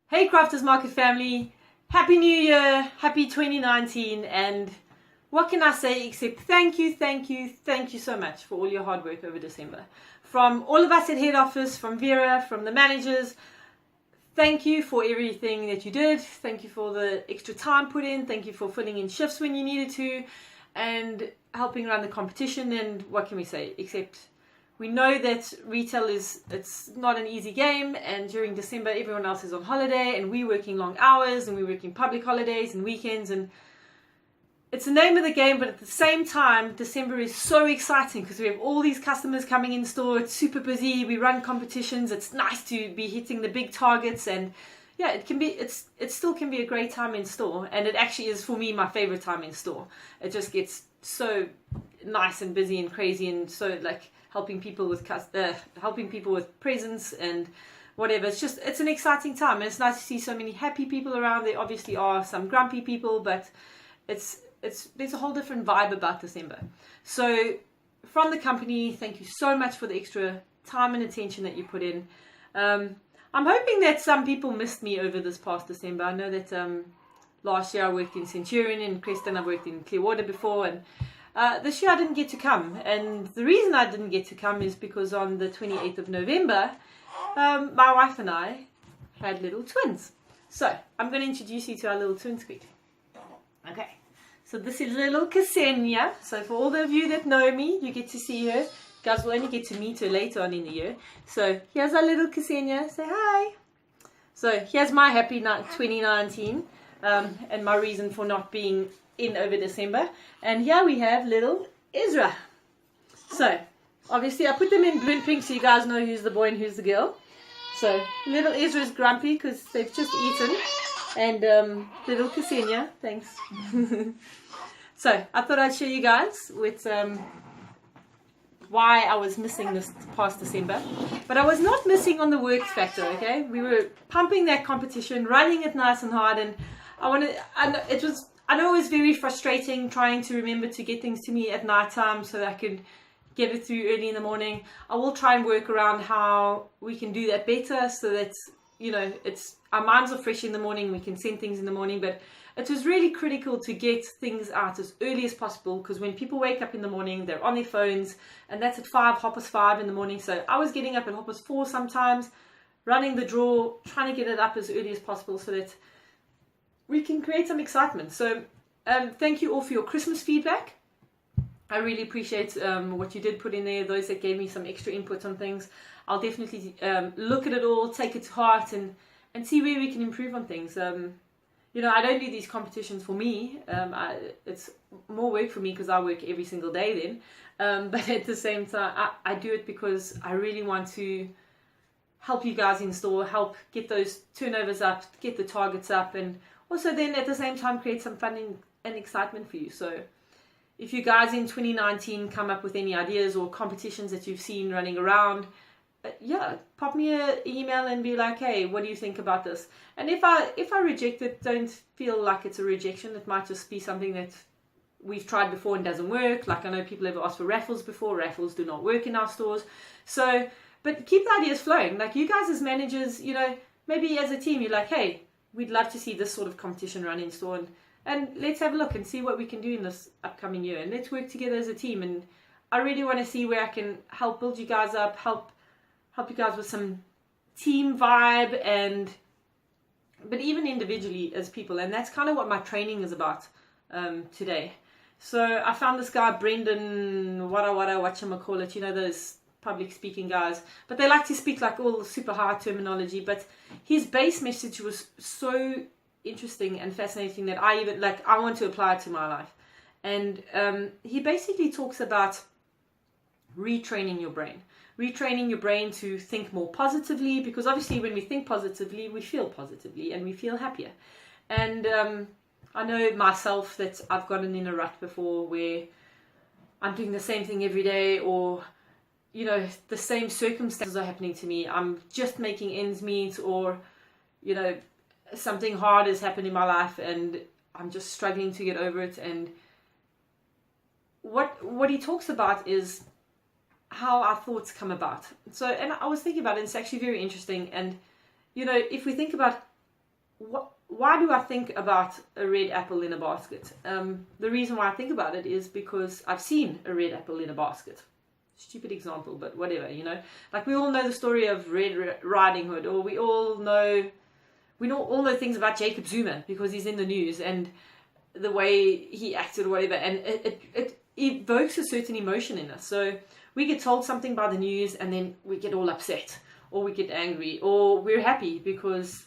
Hey Crafters Market family, Happy New Year, Happy 2019, and what can I say except thank you so much for all your hard work over December. From all of us at head office, from Vera, from the managers, thank you for everything that you did. Thank you for the extra time put in. Thank you for filling in shifts when you needed to and helping run the competition. And what can we say except we know that retail it's not an easy game, and during December everyone else is on holiday and we're working long hours and we're working public holidays and weekends, and it's the name of the game. But at the same time, December is so exciting because we have all these customers coming in store. It's super busy. We run competitions. It's nice to be hitting the big targets, and yeah, it still can be a great time in store, and it actually is for me my favorite time in store. It just gets so nice and busy and crazy, and so like helping people with presents and whatever. It's an exciting time, and it's nice to see so many happy people around. There obviously are some grumpy people, but there's a whole different vibe about December. So from the company, thank you so much for the extra time and attention that you put in. I'm hoping that some people missed me over this past December. I know that last year I worked in Centurion in Creston. I've worked in Clearwater before, and this year I didn't get to come, and the reason I didn't get to come is because on the 28th of November, my wife and I had little twins. So I'm going to introduce you to our little twins quickly. Okay, so this is little Ksenia. So for all of you that know me, you get to see her. You guys will only get to meet her later on in the year. So here's our little Ksenia. Say hi. So here's my happy 2019 and my reason for not being in over December. And here we have little Ezra. So obviously I put them in blue and pink so you guys know who's the boy and who's the girl. So little Ezra is grumpy because they've just eaten, and little Ksenia, thanks. So I thought I'd show you guys with why I was missing this past December. But I was not missing on the work factor, okay? We were pumping that competition, running it nice and hard, and I know it was very frustrating trying to remember to get things to me at night time so that I could get it through early in the morning. I will try and work around how we can do that better so that, you know, our minds are fresh in the morning, we can send things in the morning. But it was really critical to get things out as early as possible, because when people wake up in the morning, they're on their phones, and that's at 5:30 in the morning. So I was getting up at 4:30 sometimes, running the draw, trying to get it up as early as possible so that we can create some excitement. So thank you all for your Christmas feedback. I really appreciate what you did put in there, those that gave me some extra input on things. I'll definitely look at it all, take it to heart, and see where we can improve on things. You know, I don't do these competitions for me. It's more work for me because I work every single day then. But at the same time, I do it because I really want to help you guys in store, help get those turnovers up, get the targets up, and also then at the same time create some fun and excitement for you. So if you guys in 2019 come up with any ideas or competitions that you've seen running around, yeah, pop me an email and be like, hey, what do you think about this? And if I reject it, don't feel like it's a rejection. It might just be something that we've tried before and doesn't work. Like I know people have asked for raffles before. Raffles do not work in our stores. So, but keep the ideas flowing. Like you guys as managers, you know, maybe as a team, you're like, hey, we'd love to see this sort of competition run in store, and let's have a look and see what we can do in this upcoming year, and let's work together as a team. And I really want to see where I can help build you guys up, help you guys with some team vibe, but even individually as people. And that's kind of what my training is about today. So I found this guy, Brendan, whatchamacallit, you know, those public speaking guys, but they like to speak like all super hard terminology, but his base message was so interesting and fascinating that I want to apply it to my life. And he basically talks about retraining your brain to think more positively, because obviously when we think positively, we feel positively and we feel happier. And I know myself that I've gotten in a rut before where I'm doing the same thing every day, or you know, the same circumstances are happening to me. I'm just making ends meet, or, you know, something hard has happened in my life and I'm just struggling to get over it. And what he talks about is how our thoughts come about. So, and I was thinking about it, it's actually very interesting. And, you know, if we think about why do I think about a red apple in a basket? The reason why I think about it is because I've seen a red apple in a basket. Stupid example, but whatever, you know. Like, we all know the story of Red Riding Hood, or we all know things about Jacob Zuma because he's in the news and the way he acted or whatever, and it evokes a certain emotion in us. So we get told something by the news and then we get all upset, or we get angry, or we're happy because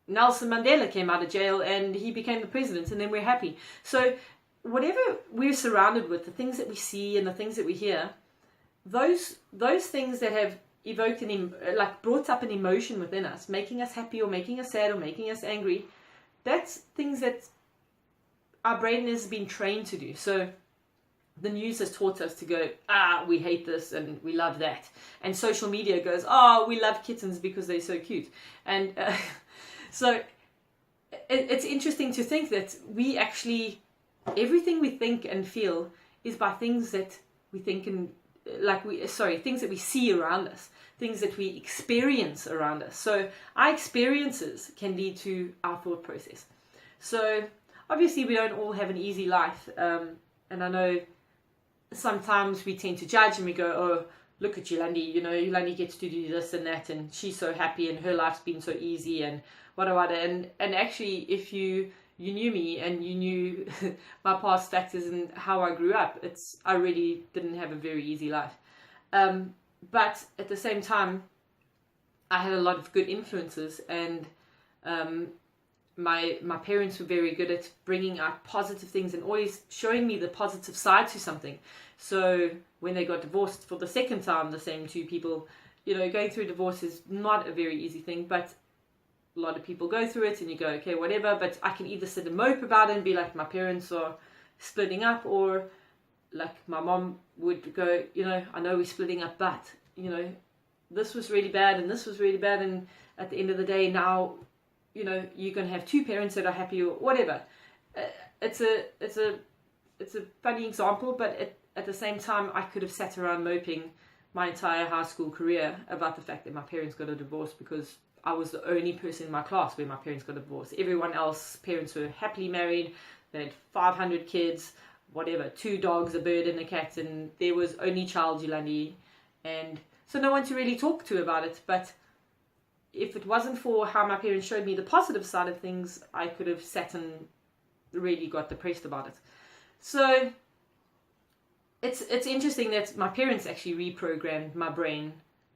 Nelson Mandela came out of jail and he became the president, and then we're happy. So whatever we're surrounded with, the things that we see and the things that we hear, those things that have evoked brought up an emotion within us, making us happy or making us sad or making us angry, that's things that our brain has been trained to do. So the news has taught us to go, we hate this and we love that. And social media goes, we love kittens because they're so cute. And so it's interesting to think that we actually, everything we think and feel is by things that we think and things that we see around us, things that we experience around us. So our experiences can lead to our thought process. So obviously we don't all have an easy life. And I know sometimes we tend to judge and we go, look at Yolandi, Yolandi gets to do this and that, and she's so happy and her life's been so easy and whatever. And actually, if you knew me and you knew my past factors and how I grew up, I really didn't have a very easy life. But at the same time, I had a lot of good influences, and my parents were very good at bringing out positive things and always showing me the positive side to something. So when they got divorced for the second time, the same two people, going through divorce is not a very easy thing, but a lot of people go through it, and you go, okay, whatever. But I can either sit and mope about it and be like, my parents are splitting up, or like my mom would go, I know we're splitting up, but this was really bad and this was really bad, and at the end of the day, now you're going to have two parents that are happy or whatever. It's a funny example, but at the same time, I could have sat around moping my entire high school career about the fact that my parents got a divorce, because I was the only person in my class where my parents got divorced. Everyone else's parents were happily married. They had 500 kids, whatever, 2 dogs, a bird and a cat, and there was only child Yolandi. And so no one to really talk to about it. But if it wasn't for how my parents showed me the positive side of things, I could have sat and really got depressed about it. So it's interesting that my parents actually reprogrammed my brain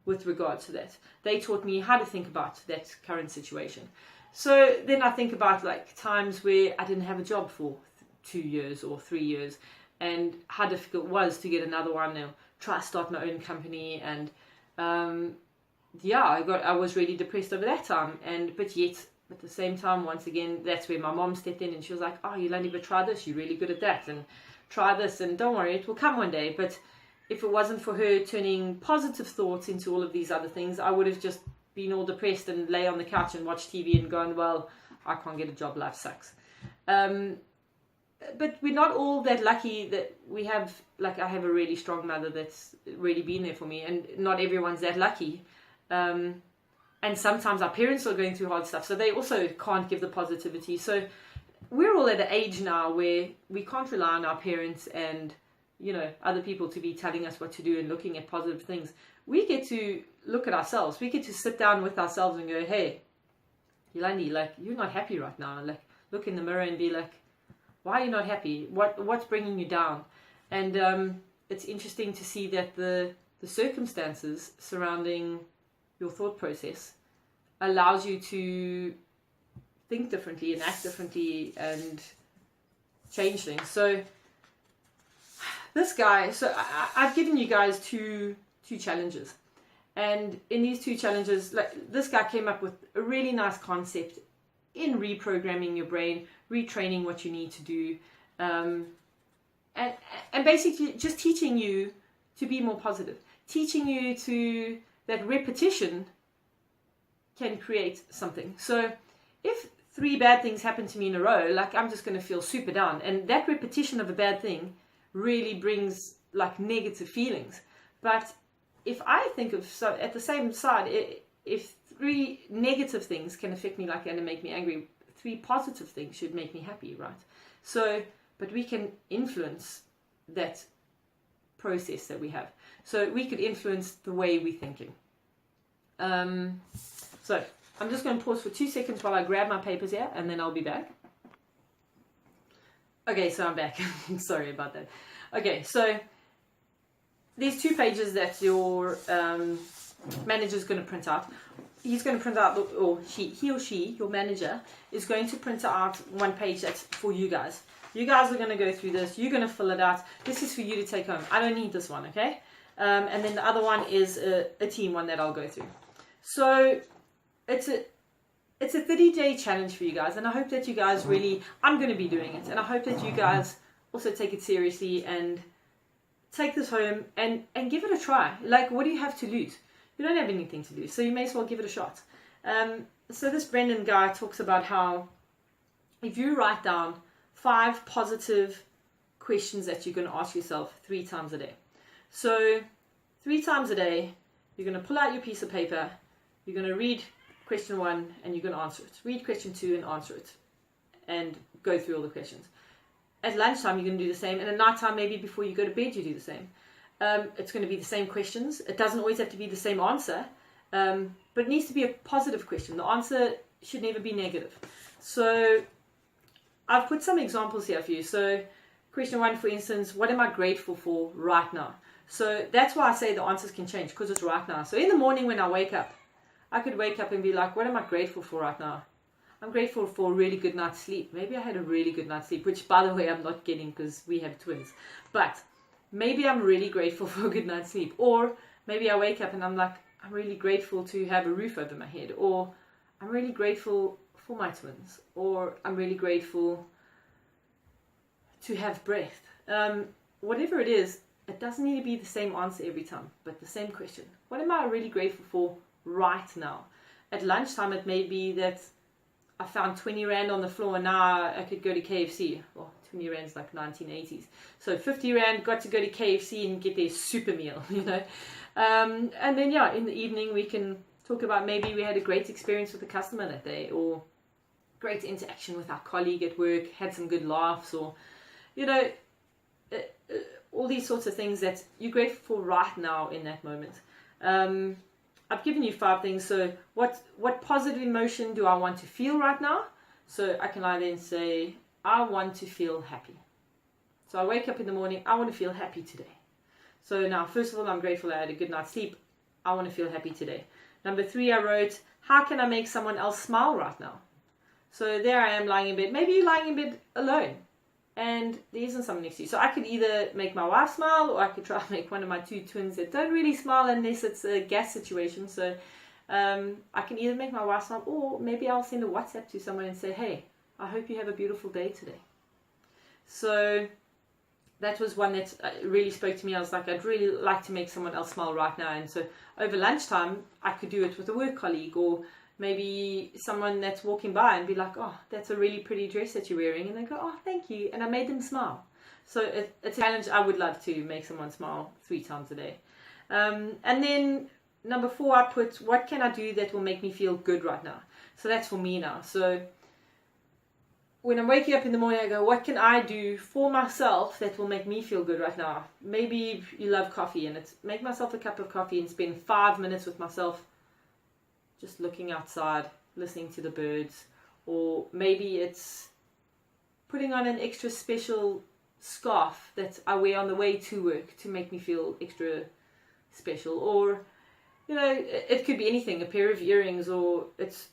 with regard to that. They taught me how to think about that current situation. So then I think about times where I didn't have a job for 2 years or 3 years, and how difficult it was to get another one, and try to start my own company. And I was really depressed over that time. But yet at the same time, once again, that's where my mom stepped in, and she was like, Yolandi, but try this, you're really good at that, and try this, and don't worry, it will come one day. But if it wasn't for her turning positive thoughts into all of these other things, I would have just been all depressed and lay on the couch and watch TV and gone, well, I can't get a job, life sucks. But we're not all that lucky that we have, I have a really strong mother that's really been there for me, and not everyone's that lucky. And sometimes our parents are going through hard stuff, so they also can't give the positivity. So we're all at an age now where we can't rely on our parents and other people to be telling us what to do and looking at positive things. We get to look at ourselves. We get to sit down with ourselves and go, hey, Yolandi, you're not happy right now. Look in the mirror and be like, why are you not happy? What's bringing you down? And it's interesting to see that the circumstances surrounding your thought process allows you to think differently and act differently and change things. So this guy, I've given you guys two challenges, and in these 2 challenges, this guy came up with a really nice concept in reprogramming your brain, retraining what you need to do, and basically just teaching you to be more positive, teaching you that repetition can create something. So if 3 bad things happen to me in a row, I'm just going to feel super down, and that repetition of a bad thing really brings negative feelings. But if I think of, so at the same side, if 3 negative things can affect me like that and make me angry. 3 positive things should make me happy, right? So, but we can influence that process that we have. So we could influence the way we're thinking. So I'm just going to pause for 2 seconds while I grab my papers here, and then I'll be back. Okay, so I'm back. Sorry about that. Okay, so there's 2 pages that your manager's going to print out. He's going to print out, or he or she, your manager, is going to print out 1 page that's for you guys. You guys are going to go through this. You're going to fill it out. This is for you to take home. I don't need this one, okay? And then the other one is a team one that I'll go through. So it's a 30-day challenge for you guys, and I hope that you guys really, I'm going to be doing it, and I hope that you guys also take it seriously and take this home and give it a try. Like, what do you have to lose? You don't have anything to lose, so you may as well give it a shot. So this Brendan guy talks about how if you write down 5 positive questions that you're going to ask yourself 3 times a day. So 3 times a day, you're going to pull out your piece of paper, you're going to read question 1 and you're going to answer it. Read question 2 and answer it. And go through all the questions. At lunchtime, you're going to do the same. And at nighttime, maybe before you go to bed, you do the same. It's going to be the same questions. It doesn't always have to be the same answer. But it needs to be a positive question. The answer should never be negative. So I've put some examples here for you. So question 1, for instance, what am I grateful for right now? So that's why I say the answers can change, because it's right now. So in the morning when I wake up, I could wake up and be like, what am I grateful for right now? I'm grateful for a really good night's sleep. Maybe I had a really good night's sleep, which, by the way, I'm not getting because we have twins. But maybe I'm really grateful for a good night's sleep. Or maybe I wake up and I'm like, I'm really grateful to have a roof over my head. Or I'm really grateful for my twins. Or I'm really grateful to have breath. Whatever it is, it doesn't need to be the same answer every time, but the same question. What am I really grateful for right now? At lunchtime, it may be that I found 20 Rand on the floor and now I could go to KFC. Well, 20 Rand's like 1980s. So 50 Rand, got to go to KFC and get their super meal, you know. And then, yeah, in the evening, we can talk about maybe we had a great experience with the customer that day, or great interaction with our colleague at work, had some good laughs, or, you know, all these sorts of things that you're grateful for right now in that moment. I've given you 5 things. So what positive emotion do I want to feel right now? So I can either say, I want to feel happy. So I wake up in the morning, I want to feel happy today. So now, first of all, I'm grateful I had a good night's sleep. I want to feel happy today. Number 3, I wrote, how can I make someone else smile right now? So there I am lying in bed. Maybe you're lying in bed alone and there isn't someone next to you. So I could either make my wife smile, or I could try to make one of my 2 twins that don't really smile unless it's a gas situation. So I can either make my wife smile, or maybe I'll send a WhatsApp to someone and say, hey, I hope you have a beautiful day today. So that was one that really spoke to me. I was like, I'd really like to make someone else smile right now. And so over lunchtime, I could do it with a work colleague, or maybe someone that's walking by and be like, oh, that's a really pretty dress that you're wearing. And they go, oh, thank you. And I made them smile. So it's a challenge. I would love to make someone smile 3 times a day. And then number 4, I put, what can I do that will make me feel good right now? So that's for me now. So when I'm waking up in the morning, I go, what can I do for myself that will make me feel good right now? Maybe you love coffee, and it's make myself a cup of coffee and spend 5 minutes with myself, just looking outside, listening to the birds. Or maybe it's putting on an extra special scarf that I wear on the way to work to make me feel extra special. Or, you know, it could be anything, a pair of earrings, or it's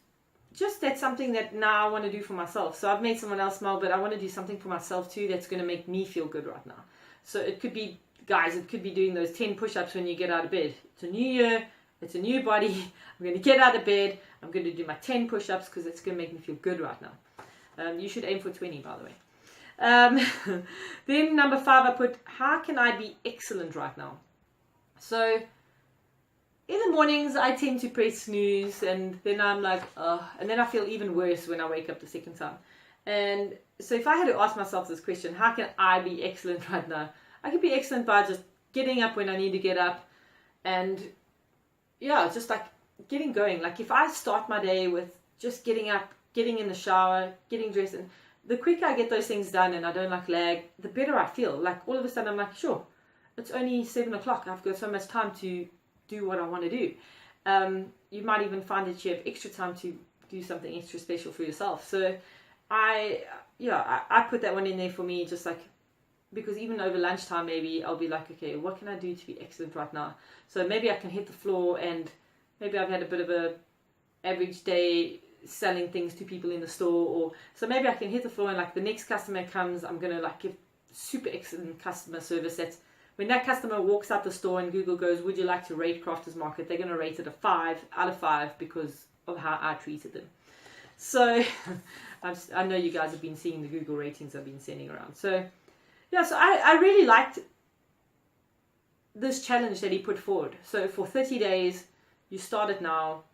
just that's something that now I want to do for myself. So I've made someone else smile, but I want to do something for myself too that's going to make me feel good right now. So it could be, guys, it could be doing those 10 push-ups when you get out of bed. It's a new year. It's a new body. I'm going to get out of bed. I'm going to do my 10 push-ups because it's going to make me feel good right now. You should aim for 20, by the way. Then number 5, I put, how can I be excellent right now? So in the mornings, I tend to press snooze, and then I'm like, oh, and then I feel even worse when I wake up the second time. And so if I had to ask myself this question, how can I be excellent right now? I could be excellent by just getting up when I need to get up, and yeah, just like getting going. Like if I start my day with just getting up, getting in the shower, getting dressed, and the quicker I get those things done and I don't like lag, the better I feel. Like all of a sudden I'm like, sure, it's only 7 o'clock. I've got so much time to do what I want to do. You might even find that you have extra time to do something extra special for yourself. So I put that one in there for me, just like, because even over lunchtime, maybe I'll be like, okay, what can I do to be excellent right now? So maybe I can hit the floor, and maybe I've had a bit of a average day selling things to people in the store, or so maybe I can hit the floor, and like the next customer comes, I'm gonna like give super excellent customer service. That when that customer walks out the store and Google goes, would you like to rate Crafters Market, they're gonna rate it a 5 out of 5 because of how I treated them. So I know you guys have been seeing the Google ratings I've been sending around. So yeah, so I really liked this challenge that he put forward. So for 30 days, you start it now.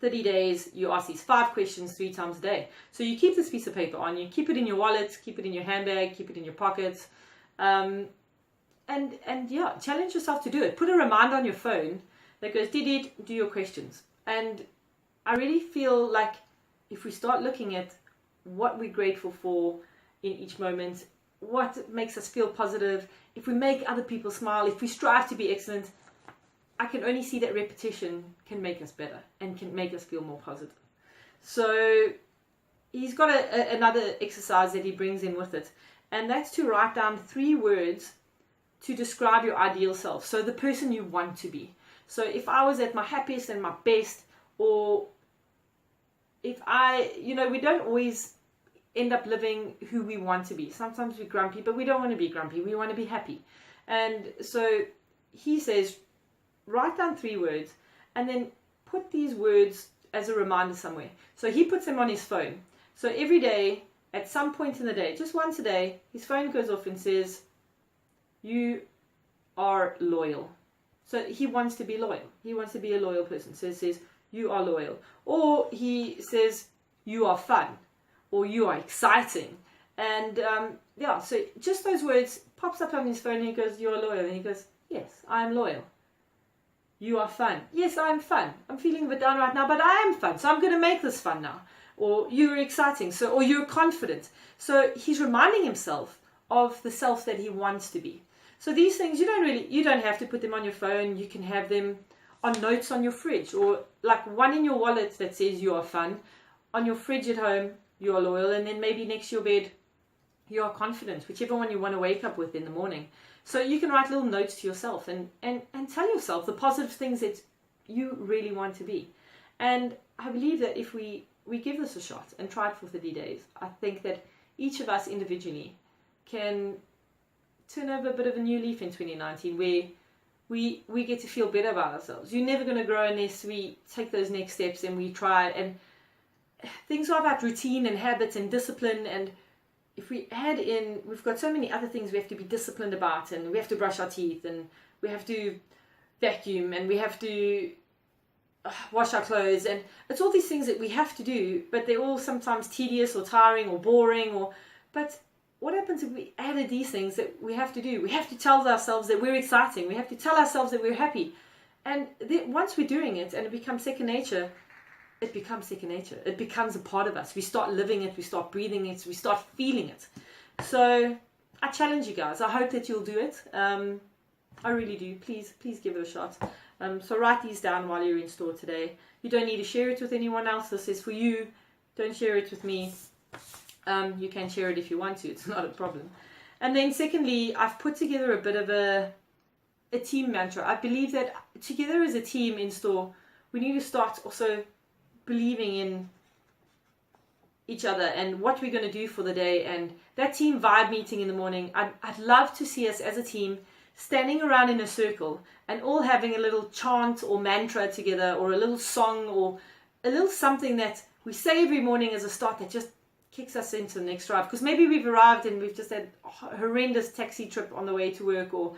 30 days, you ask these 5 questions 3 times a day. So you keep this piece of paper on, you keep it in your wallet, keep it in your handbag, keep it in your pockets. And yeah, challenge yourself to do it. Put a reminder on your phone that goes, do your questions. And I really feel like if we start looking at what we're grateful for in each moment, what makes us feel positive, if we make other people smile, if we strive to be excellent, I can only see that repetition can make us better and can make us feel more positive. So he's got another exercise that he brings in with it, and that's to write down 3 words to describe your ideal self, so the person you want to be. So if I was at my happiest and my best, or if we don't always end up living who we want to be. Sometimes we're grumpy, but we don't want to be grumpy. We want to be happy. And so he says, write down 3 words and then put these words as a reminder somewhere. So he puts them on his phone. So every day, at some point in the day, just once a day, his phone goes off and says, you are loyal. So he wants to be loyal. He wants to be a loyal person. So it says, you are loyal. Or he says, you are fun. Or you are exciting. And so just those words pops up on his phone and he goes, you are loyal. And he goes, yes, I am loyal. You are fun. Yes, I am fun. I'm feeling a bit down right now, but I am fun. So I'm going to make this fun now. Or you're exciting. Or you're confident. So he's reminding himself of the self that he wants to be. So these things, you don't have to put them on your phone. You can have them on notes on your fridge, or like one in your wallet that says you are fun. On your fridge at home, you are loyal, and then maybe next to your bed, you are confident, whichever one you want to wake up with in the morning. So you can write little notes to yourself and tell yourself the positive things that you really want to be. And I believe that if we give this a shot and try it for 30 days, I think that each of us individually can turn over a bit of a new leaf in 2019 where we get to feel better about ourselves. You're never going to grow unless we take those next steps and we try. And things are about routine and habits and discipline. And if we add in, we've got so many other things we have to be disciplined about, and we have to brush our teeth, and we have to vacuum, and we have to wash our clothes, and it's all these things that we have to do, but they're all sometimes tedious or tiring or boring. But what happens if we added these things that we have to do? We have to tell ourselves that we're exciting. We have to tell ourselves that we're happy. And once we're doing it and it becomes second nature, it becomes second nature. It becomes a part of us. We start living it. We start breathing it. We start feeling it. So I challenge you guys. I hope that you'll do it. I really do. Please give it a shot. So write these down while you're in store today. You don't need to share it with anyone else. This is for you. Don't share it with me. You can share it if you want to. It's not a problem. And then secondly, I've put together a bit of a team mantra. I believe that together as a team in store, we need to start also believing in each other and what we're going to do for the day. And that team vibe meeting in the morning, I'd love to see us as a team standing around in a circle and all having a little chant or mantra together, or a little song, or a little something that we say every morning as a start that just kicks us into the next drive. Because maybe we've arrived and we've just had a horrendous taxi trip on the way to work, or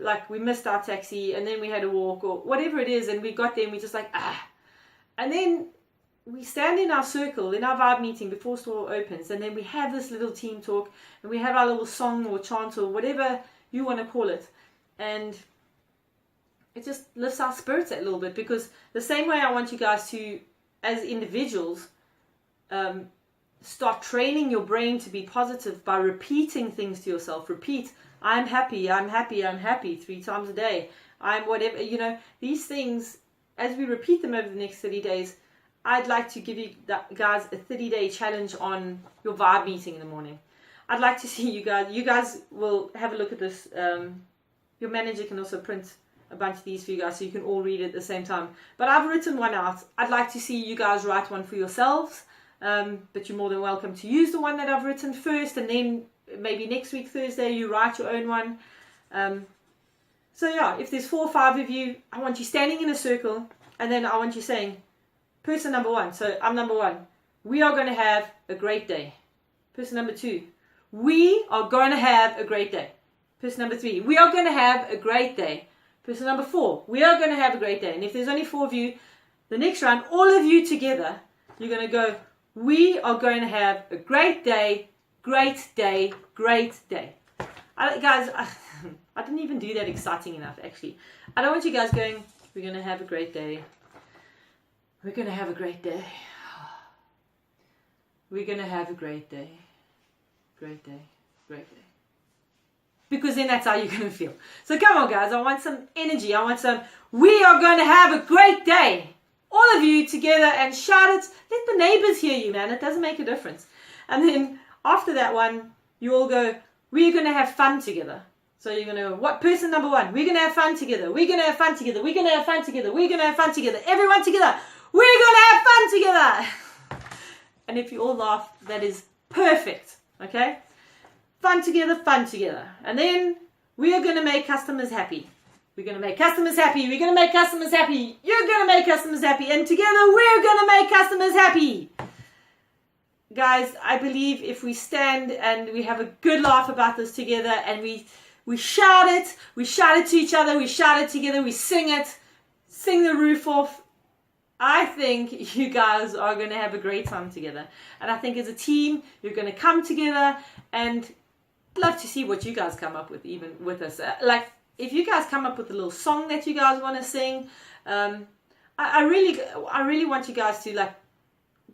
like we missed our taxi and then we had a walk, or whatever it is, and we got there and we just like and then we stand in our circle in our vibe meeting before store opens, and then we have this little team talk, and we have our little song or chant or whatever you want to call it, and it just lifts our spirits a little bit, because the same way I want you guys to, as individuals, start training your brain to be positive by repeating things to yourself. Repeat, I'm happy, I'm happy, I'm happy 3 times a day. I'm whatever, these things, as we repeat them over the next 30 days, I'd like to give you guys a 30-day challenge on your vibe meeting in the morning. I'd like to see you guys will have a look at this. Your manager can also print a bunch of these for you guys so you can all read it at the same time. But I've written one out. I'd like to see you guys write one for yourselves. But you're more than welcome to use the one that I've written first, and then maybe next week, Thursday, you write your own one. So yeah, if there's 4 or 5 of you, I want you standing in a circle, and then I want you saying, person number 1, so I'm number 1, we are going to have a great day. Person number 2, we are going to have a great day. Person number 3, we are going to have a great day. Person number 4, we are going to have a great day. And if there's only 4 of you, the next round, all of you together, you're going to go, we are going to have a great day, great day, great day. Guys, I didn't even do that exciting enough, actually. I don't want you guys going, we're going to have a great day. We're going to have a great day. We're going to have a great day. Great day. Great day. Because then that's how you're going to feel. So come on, guys. I want some energy. I want some, we are going to have a great day. All of you together, and shout it. Let the neighbors hear you, man. It doesn't make a difference. And then after that one, you all go, we're going to have fun together. So you're going to, what, person number 1? We're going to have fun together. We're going to have fun together. We're going to have fun together. We're going to have fun together. Everyone together. We're going to have fun together. And if you all laugh, that is perfect. Okay? Fun together, fun together. And then we are going to make customers happy. We're going to make customers happy. We're going to make customers happy. You're going to make customers happy. And together we're going to make customers happy. Guys, I believe if we stand and we have a good laugh about this together, and we shout it to each other, we shout it together, we sing it, sing the roof off, I think you guys are going to have a great time together. And I think as a team, you're going to come together, and I'd love to see what you guys come up with, even with us. Like, if you guys come up with a little song that you guys want to sing, I really want you guys to like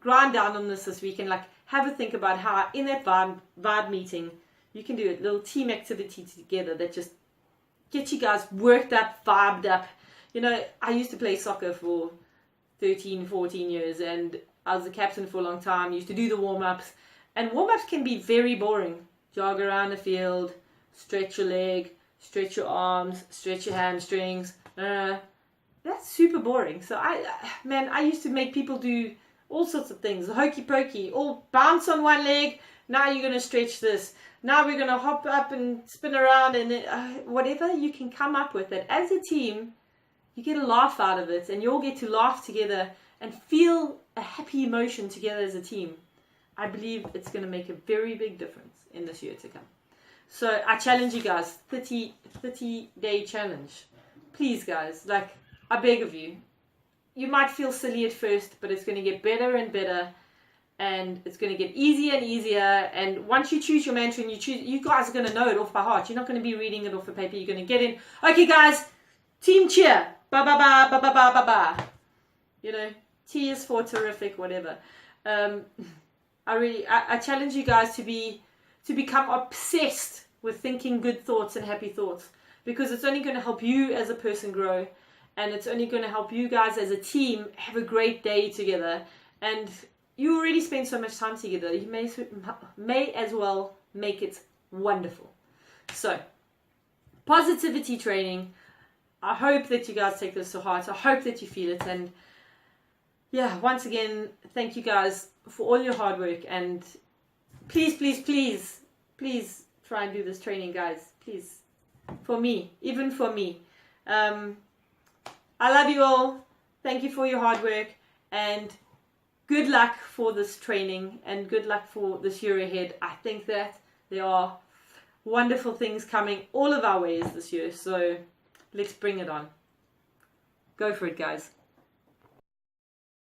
grind down on this week and like have a think about how in that vibe meeting you can do a little team activity together that just gets you guys worked up, vibed up. I used to play soccer for 13, 14 years, and I was the captain for a long time. Used to do the warm-ups, and warm-ups can be very boring. Jog around the field, stretch your leg, stretch your arms, stretch your hamstrings. That's super boring. So I used to make people do all sorts of things, hokey pokey, all bounce on one leg. Now you're going to stretch this. Now we're going to hop up and spin around, and whatever you can come up with it. As a team, you get a laugh out of it, and you all get to laugh together and feel a happy emotion together as a team. I believe it's going to make a very big difference in this year to come. So I challenge you guys, 30-day challenge. Please, guys, like, I beg of you. You might feel silly at first, but it's going to get better and better, and it's going to get easier and easier. And once you choose your mantra, and you guys are going to know it off by heart. You're not going to be reading it off the paper. You're going to get in. Okay, guys, team cheer. Ba ba ba ba ba ba ba ba. T is for terrific, whatever. I challenge you guys to become obsessed with thinking good thoughts and happy thoughts, because it's only going to help you as a person grow, and it's only going to help you guys as a team have a great day together. And you already spend so much time together, you may as well make it wonderful. So, positivity training. I hope that you guys take this to heart. I hope that you feel it. And yeah, once again, thank you guys for all your hard work. And please, please, please, please try and do this training, guys. Please. For me. Even for me. I love you all. Thank you for your hard work. And good luck for this training. And good luck for this year ahead. I think that there are wonderful things coming all of our ways this year. So let's bring it on. Go for it, guys.